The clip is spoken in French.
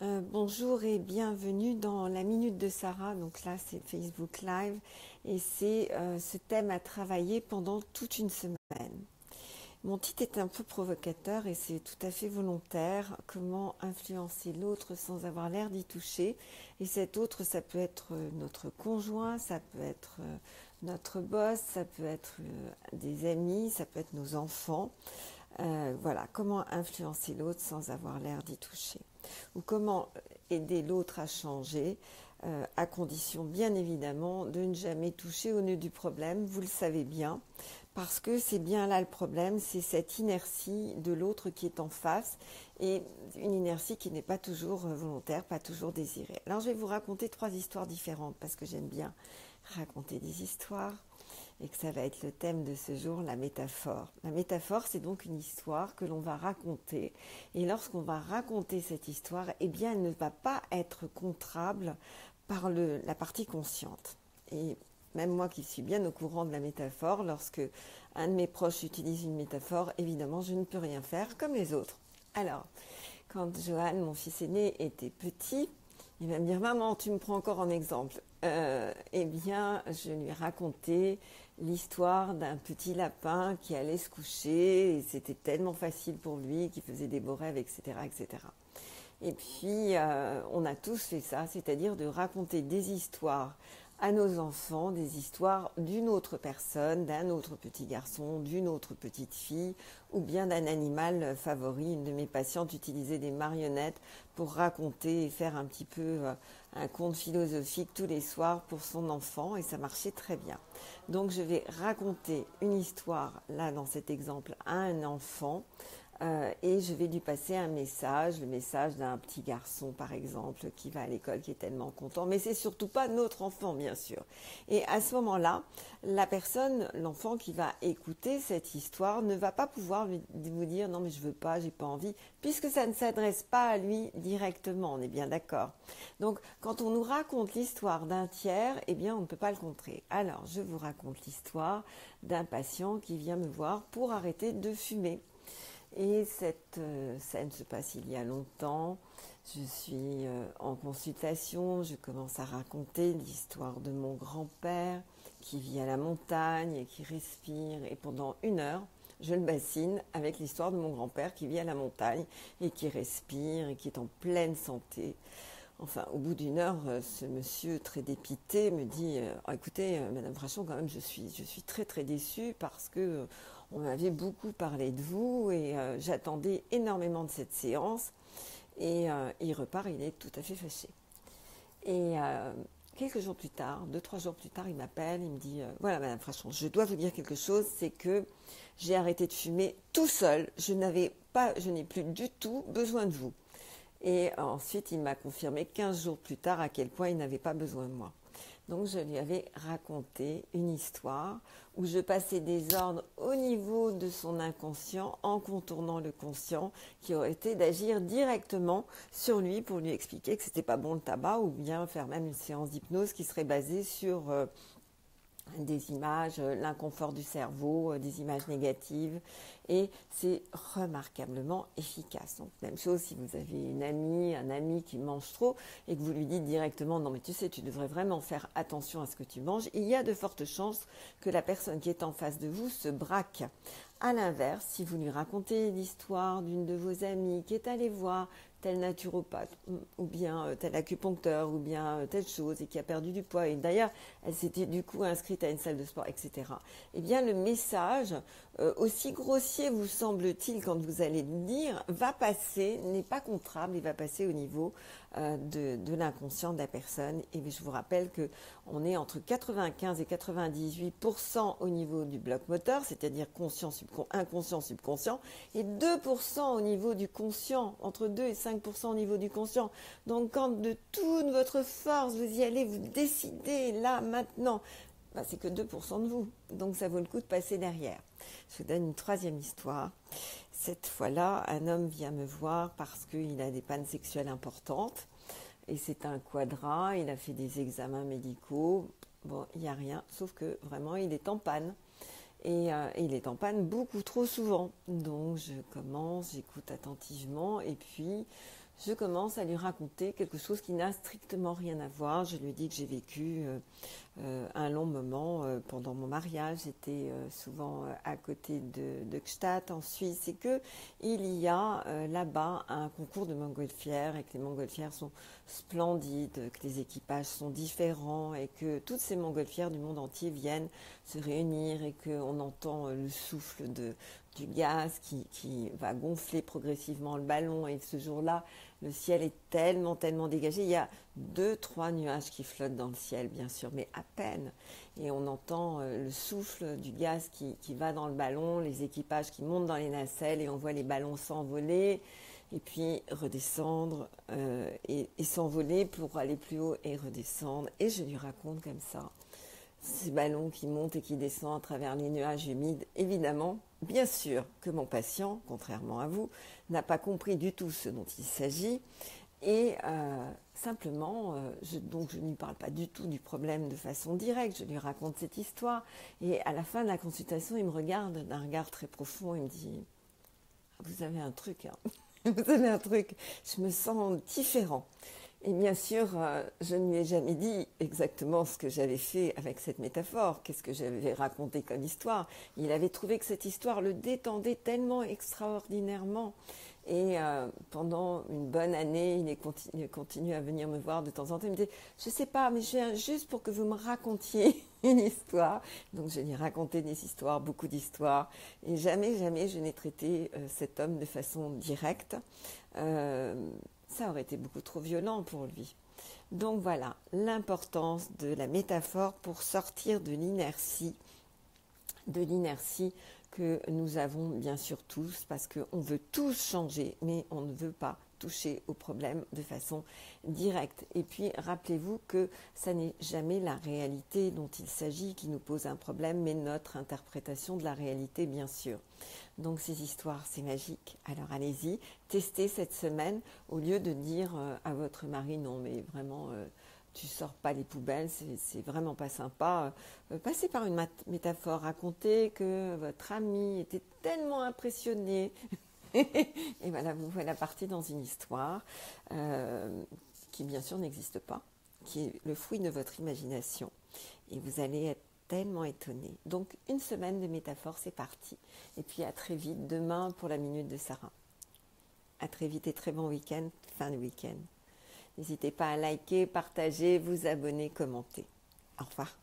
Bonjour et bienvenue dans la Minute de Sarah. Donc là, c'est Facebook Live et c'est ce thème à travailler pendant toute une semaine. Mon titre est un peu provocateur et c'est tout à fait volontaire. Comment influencer l'autre sans avoir l'air d'y toucher? Et cet autre, ça peut être notre conjoint, ça peut être notre boss, ça peut être des amis, ça peut être nos enfants. Voilà, comment influencer l'autre sans avoir l'air d'y toucher? Ou comment aider l'autre à changer, à condition bien évidemment de ne jamais toucher au nœud du problème, vous le savez bien, parce que c'est bien là le problème, c'est cette inertie de l'autre qui est en face, et une inertie qui n'est pas toujours volontaire, pas toujours désirée. Alors je vais vous raconter 3 histoires différentes, parce que j'aime bien raconter des histoires, et que ça va être le thème de ce jour, la métaphore. La métaphore, c'est donc une histoire que l'on va raconter. Et lorsqu'on va raconter cette histoire, eh bien, elle ne va pas être contrable par la partie consciente. Et même moi qui suis bien au courant de la métaphore, lorsque un de mes proches utilise une métaphore, évidemment, je ne peux rien faire comme les autres. Alors, quand Johan, mon fils aîné, était petit, il va me dire « Maman, tu me prends encore en exemple ». Eh bien, je lui racontais l'histoire d'un petit lapin qui allait se coucher et c'était tellement facile pour lui qu'il faisait des beaux rêves, etc., etc. Et puis, on a tous fait ça, c'est-à-dire de raconter des histoires à nos enfants, des histoires d'une autre personne, d'un autre petit garçon, d'une autre petite fille, ou bien d'un animal favori. Une de mes patientes utilisait des marionnettes pour raconter et faire un petit peu un conte philosophique tous les soirs pour son enfant, et ça marchait très bien. Donc je vais raconter une histoire, là dans cet exemple, à un enfant, et je vais lui passer un message, le message d'un petit garçon par exemple qui va à l'école, qui est tellement content, mais c'est surtout pas notre enfant bien sûr. Et à ce moment-là, la personne, l'enfant qui va écouter cette histoire ne va pas pouvoir vous dire non mais je veux pas, j'ai pas envie, puisque ça ne s'adresse pas à lui directement, on est bien d'accord. Donc quand on nous raconte l'histoire d'un tiers, eh bien on ne peut pas le contrer. Alors je vous raconte l'histoire d'un patient qui vient me voir pour arrêter de fumer. Et cette scène se passe il y a longtemps. Je suis en consultation, je commence à raconter l'histoire de mon grand-père qui vit à la montagne et qui respire. Et pendant 1 heure, je le bassine avec l'histoire de mon grand-père qui vit à la montagne et qui respire et qui est en pleine santé. Enfin, au bout d'1 heure, ce monsieur très dépité me dit oh, écoutez, Madame Frachon, quand même, je suis très très déçue parce que on m'avait beaucoup parlé de vous et j'attendais énormément de cette séance. Et il repart, il est tout à fait fâché. Et quelques jours plus tard, 2-3 jours plus tard, il m'appelle, il me dit voilà, Madame Frachon, je dois vous dire quelque chose, c'est que j'ai arrêté de fumer tout seul. Je n'ai plus du tout besoin de vous. Et ensuite, il m'a confirmé 15 jours plus tard à quel point il n'avait pas besoin de moi. Donc, je lui avais raconté une histoire où je passais des ordres au niveau de son inconscient en contournant le conscient qui aurait été d'agir directement sur lui pour lui expliquer que c'était pas bon le tabac ou bien faire même une séance d'hypnose qui serait basée sur des images, l'inconfort du cerveau, des images négatives, et c'est remarquablement efficace. Donc même chose si vous avez une amie, un ami qui mange trop et que vous lui dites directement non mais tu sais tu devrais vraiment faire attention à ce que tu manges, il y a de fortes chances que la personne qui est en face de vous se braque. À l'inverse, si vous lui racontez l'histoire d'une de vos amies qui est allée voir tel naturopathe, ou bien tel acupuncteur, ou bien telle chose, et qui a perdu du poids, et d'ailleurs, elle s'était du coup inscrite à une salle de sport, etc. Eh bien, le message, aussi grossier vous semble-t-il quand vous allez le dire, va passer, n'est pas contrable, il va passer au niveau de l'inconscient de la personne. Et je vous rappelle qu'on est entre 95 et 98% au niveau du bloc moteur, c'est-à-dire inconscient, subconscient, et 2% au niveau du conscient, entre 2 et 5% au niveau du conscient. Donc quand de toute votre force vous y allez, vous décidez là, maintenant, c'est que 2% de vous. Donc ça vaut le coup de passer derrière. Je vous donne une 3e histoire. Cette fois-là, un homme vient me voir parce qu'il a des pannes sexuelles importantes. Et c'est un quadra, il a fait des examens médicaux. Bon, il n'y a rien, sauf que vraiment, il est en panne. Et il est en panne beaucoup trop souvent. Donc je commence, j'écoute attentivement et puis je commence à lui raconter quelque chose qui n'a strictement rien à voir. Je lui dis que j'ai vécu un long moment pendant mon mariage. J'étais souvent à côté de Gstaad en Suisse et qu'il y a là-bas un concours de montgolfières et que les montgolfières sont splendides, que les équipages sont différents et que toutes ces montgolfières du monde entier viennent se réunir et qu'on entend le souffle du gaz qui va gonfler progressivement le ballon. Et ce jour-là, le ciel est tellement, tellement dégagé. Il y a 2-3 nuages qui flottent dans le ciel, bien sûr, mais à peine. Et on entend le souffle du gaz qui va dans le ballon, les équipages qui montent dans les nacelles et on voit les ballons s'envoler et puis redescendre et s'envoler pour aller plus haut et redescendre. Et je lui raconte comme ça ces ballons qui montent et qui descendent à travers les nuages humides. Évidemment, bien sûr que mon patient, contrairement à vous, n'a pas compris du tout ce dont il s'agit et simplement, donc je ne lui parle pas du tout du problème de façon directe, je lui raconte cette histoire et à la fin de la consultation, il me regarde d'un regard très profond et me dit « Vous avez un truc, hein. Vous avez un truc, je me sens différent ». Et bien sûr, je ne lui ai jamais dit exactement ce que j'avais fait avec cette métaphore, qu'est-ce que j'avais raconté comme histoire. Il avait trouvé que cette histoire le détendait tellement extraordinairement. Et pendant une bonne année, il continue à venir me voir de temps en temps. Il me dit, je ne sais pas, mais je viens juste pour que vous me racontiez une histoire. Donc je lui ai raconté des histoires, beaucoup d'histoires. Et jamais, jamais je n'ai traité cet homme de façon directe. Ça aurait été beaucoup trop violent pour lui. Donc voilà, l'importance de la métaphore pour sortir de l'inertie que nous avons bien sûr tous, parce qu'on veut tous changer, mais on ne veut pas toucher au problème de façon directe. Et puis, rappelez-vous que ça n'est jamais la réalité dont il s'agit qui nous pose un problème, mais notre interprétation de la réalité, bien sûr. Donc, ces histoires, c'est magique. Alors, allez-y, testez cette semaine, au lieu de dire à votre mari, non, mais vraiment... tu sors pas les poubelles, c'est vraiment pas sympa. Passez par une métaphore, racontez que votre ami était tellement impressionné. Et voilà, vous voilà parti dans une histoire qui bien sûr n'existe pas, qui est le fruit de votre imagination. Et vous allez être tellement étonné. Donc une semaine de métaphore, c'est parti. Et puis à très vite, demain pour la Minute de Sarah. À très vite et très bon week-end, fin de week-end. N'hésitez pas à liker, partager, vous abonner, commenter. Au revoir.